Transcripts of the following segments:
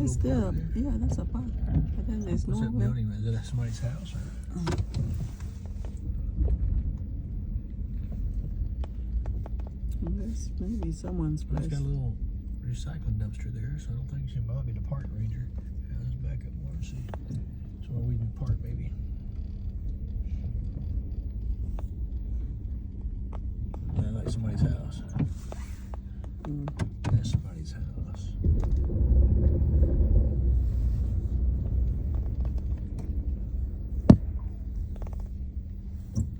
That's little there. park there? Yeah, that's a park. But then there's What's that nowhere. building? Is that somebody's house? Or? That's maybe someone's It's place. got a little recycling dumpster there, so I don't think it's involved in the park ranger. Yeah, let's back up more and see. So where we can park, maybe. Yeah, like somebody's house. That's somebody's house.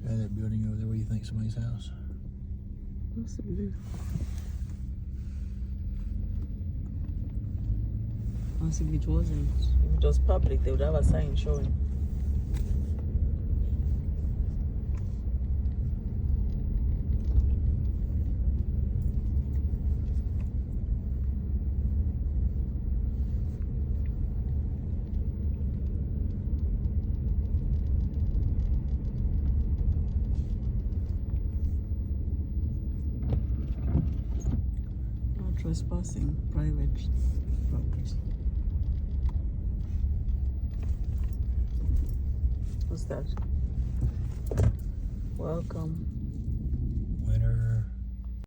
Yeah, that building over there. What do you think? Somebody's house? Possibly. Possibly it wasn't. If it was public, they would have a sign showing. No trespassing private property. What's that? Welcome. Winter